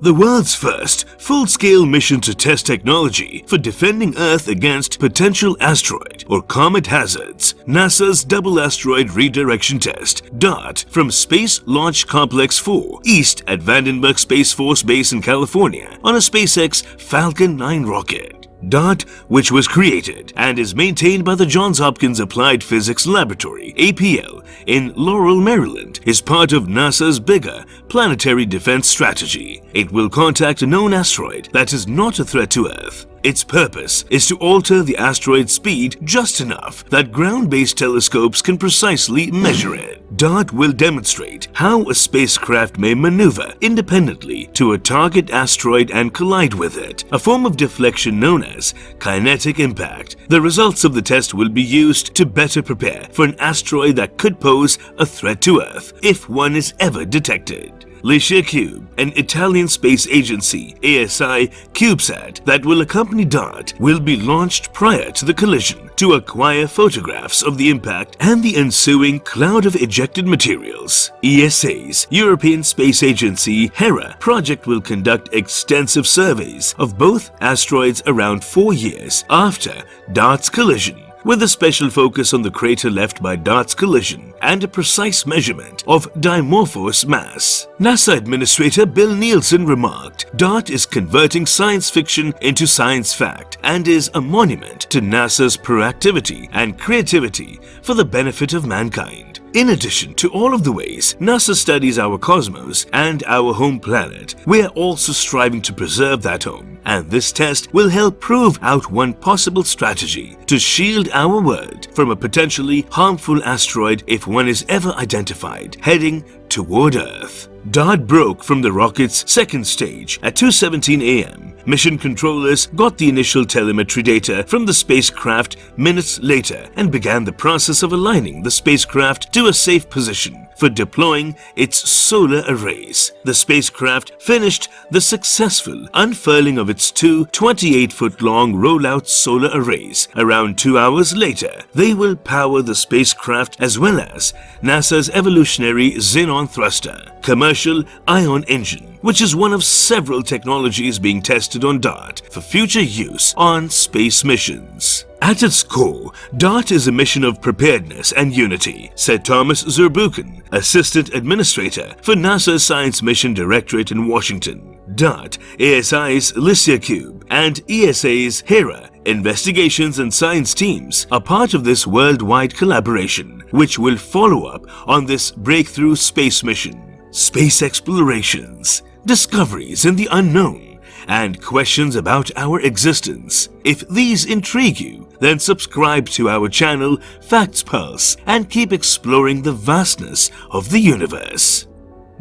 the world's first full-scale mission to test technology for defending Earth against potential asteroid or comet hazards, NASA's Double Asteroid Redirection Test, DART, from Space Launch Complex 4 east at Vandenberg Space Force Base in California on a SpaceX Falcon 9 rocket. DART, which was created and is maintained by the Johns Hopkins Applied Physics Laboratory, APL, in Laurel, Maryland, is part of NASA's bigger planetary defense strategy. It will contact a known asteroid that is not a threat to Earth. Its purpose is to alter the asteroid's speed just enough that ground-based telescopes can precisely measure it. DART will demonstrate how a spacecraft may maneuver independently to a target asteroid and collide with it, a form of deflection known as kinetic impact. The results of the test will be used to better prepare for an asteroid that could pose a threat to Earth if one is ever detected. LICIA Cube, an Italian space agency ASI CubeSat that will accompany DART, will be launched prior to the collision to acquire photographs of the impact and the ensuing cloud of ejected materials. ESA's European Space Agency HERA project will conduct extensive surveys of both asteroids around 4 years after DART's collision, with a special focus on the crater left by DART's collision and a precise measurement of dimorphos mass. NASA Administrator Bill Nielsen remarked, "DART is converting science fiction into science fact and is a monument to NASA's proactivity and creativity for the benefit of mankind." In addition to all of the ways NASA studies our cosmos and our home planet, we are also striving to preserve that home, and this test will help prove out one possible strategy to shield our world from a potentially harmful asteroid if one is ever identified heading toward Earth. DART broke from the rocket's second stage at 2:17 a.m. Mission controllers got the initial telemetry data from the spacecraft minutes later and began the process of aligning the spacecraft to a safe position for deploying its solar arrays. The spacecraft finished the successful unfurling of its two 28-foot-long rollout solar arrays. Around 2 hours later, they will power the spacecraft as well as NASA's evolutionary xenon thruster, commercial ion engine, which is one of several technologies being tested on DART for future use on space missions. At its core, DART is a mission of preparedness and unity, said Thomas ZURBUCHEN, Assistant Administrator for NASA's Science Mission Directorate in Washington. DART, ASI's LICIA Cube, and ESA's HERA investigations and science teams are part of this worldwide collaboration, which will follow up on this breakthrough space mission. Space explorations, discoveries in the unknown, and questions about our existence. If these intrigue you, then subscribe to our channel Facts Pulse and keep exploring the vastness of the universe.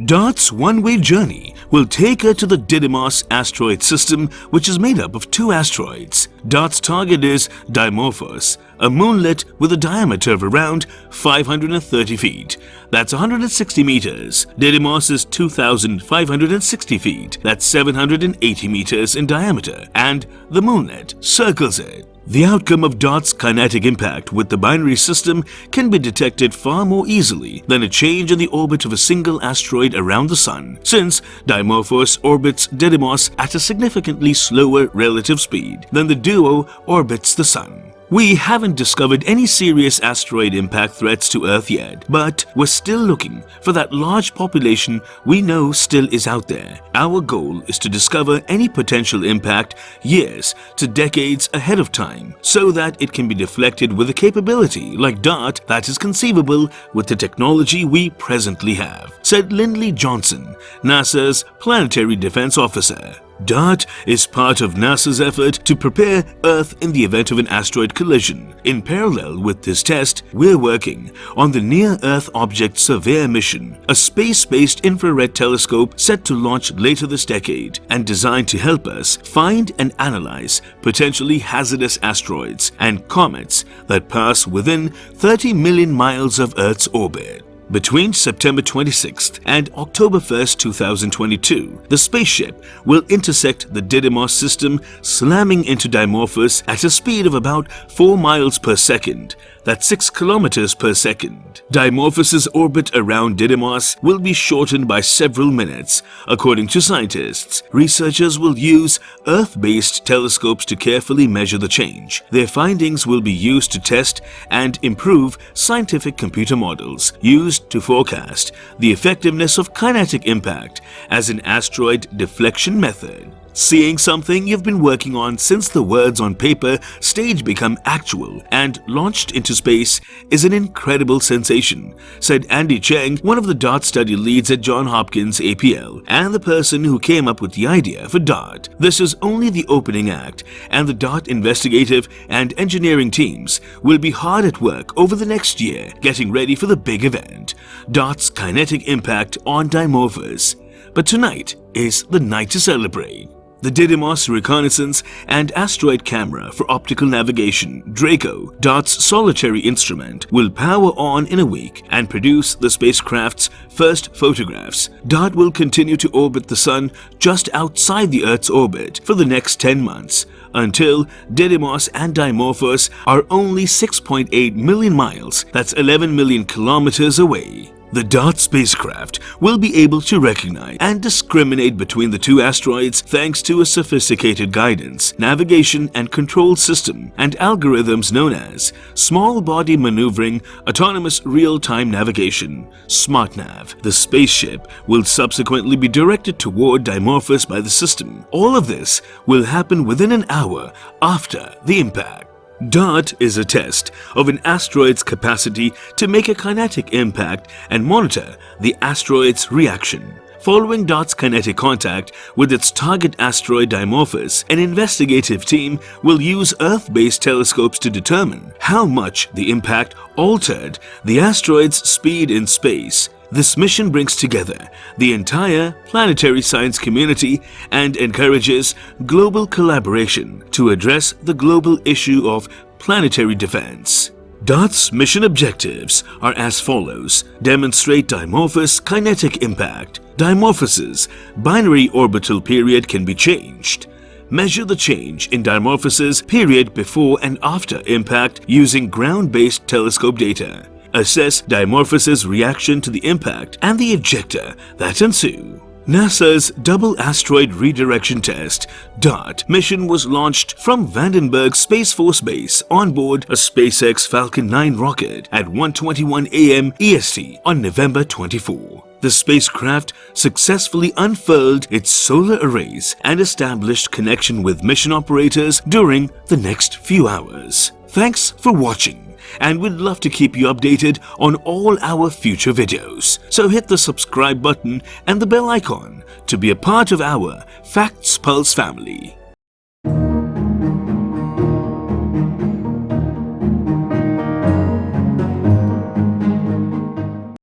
DART's one-way journey will take her to the Didymos asteroid system, which is made up of 2 asteroids. DART's target is Dimorphos, a moonlet with a diameter of around 530 feet. That's 160 meters. Didymos is 2,560 feet. That's 780 meters in diameter. And the moonlet circles it. The outcome of DART's kinetic impact with the binary system can be detected far more easily than a change in the orbit of a single asteroid around the Sun, since Dimorphos orbits Didymos at a significantly slower relative speed than the duo orbits the Sun. We haven't discovered any serious asteroid impact threats to Earth yet, but we're still looking for that large population we know still is out there. Our goal is to discover any potential impact years to decades ahead of time, so that it can be deflected with a capability like DART that is conceivable with the technology we presently have, said Lindley Johnson, NASA's Planetary Defense Officer. DART is part of NASA's effort to prepare Earth in the event of an asteroid collision. In parallel with this test, we're working on the Near-Earth Object Surveyor mission, a space-based infrared telescope set to launch later this decade and designed to help us find and analyze potentially hazardous asteroids and comets that pass within 30 million miles of Earth's orbit. Between September 26th and October 1st, 2022, the spaceship will intersect the Didymos system, slamming into Dimorphos at a speed of about 4 miles per second. That's 6 kilometers per second. Dimorphos' orbit around Didymos will be shortened by several minutes. According to scientists, researchers will use Earth-based telescopes to carefully measure the change. Their findings will be used to test and improve scientific computer models used to forecast the effectiveness of kinetic impact as an asteroid deflection method. Seeing something you've been working on since the words on paper stage become actual and launched into space is an incredible sensation, said Andy Cheng, one of the DART study leads at Johns Hopkins APL and the person who came up with the idea for DART. This is only the opening act, and the DART investigative and engineering teams will be hard at work over the next year getting ready for the big event, DART's kinetic impact on Dimorphos. But tonight is the night to celebrate. The Didymos Reconnaissance and Asteroid Camera for Optical Navigation, DRACO, DART's solitary instrument, will power on in a week and produce the spacecraft's first photographs. DART will continue to orbit the Sun just outside the Earth's orbit for the next 10 months, until Didymos and Dimorphos are only 6.8 million miles, that's 11 million kilometers away. The DART spacecraft will be able to recognize and discriminate between the two asteroids thanks to a sophisticated guidance, navigation and control system and algorithms known as Small Body Maneuvering Autonomous Real-Time Navigation, SmartNav. The spaceship will subsequently be directed toward Dimorphos by the system. All of this will happen within an hour after the impact. DART is a test of an asteroid's capacity to make a kinetic impact and monitor the asteroid's reaction. Following DART's kinetic contact with its target asteroid Dimorphos, an investigative team will use Earth-based telescopes to determine how much the impact altered the asteroid's speed in space. This mission brings together the entire planetary science community and encourages global collaboration to address the global issue of planetary defense. DART's mission objectives are as follows: demonstrate Dimorphos' kinetic impact. Dimorphos' binary orbital period can be changed. Measure the change in Dimorphos' period before and after impact using ground-based telescope data. Assess Dimorphos' reaction to the impact and the ejecta that ensue. NASA's Double Asteroid Redirection Test (DART) mission was launched from Vandenberg Space Force Base on board a SpaceX Falcon 9 rocket at 1:21 a.m. EST on November 24. The spacecraft successfully unfurled its solar arrays and established connection with mission operators during the next few hours. Thanks for watching, and we'd love to keep you updated on all our future videos. So hit the subscribe button and the bell icon to be a part of our Facts Pulse family.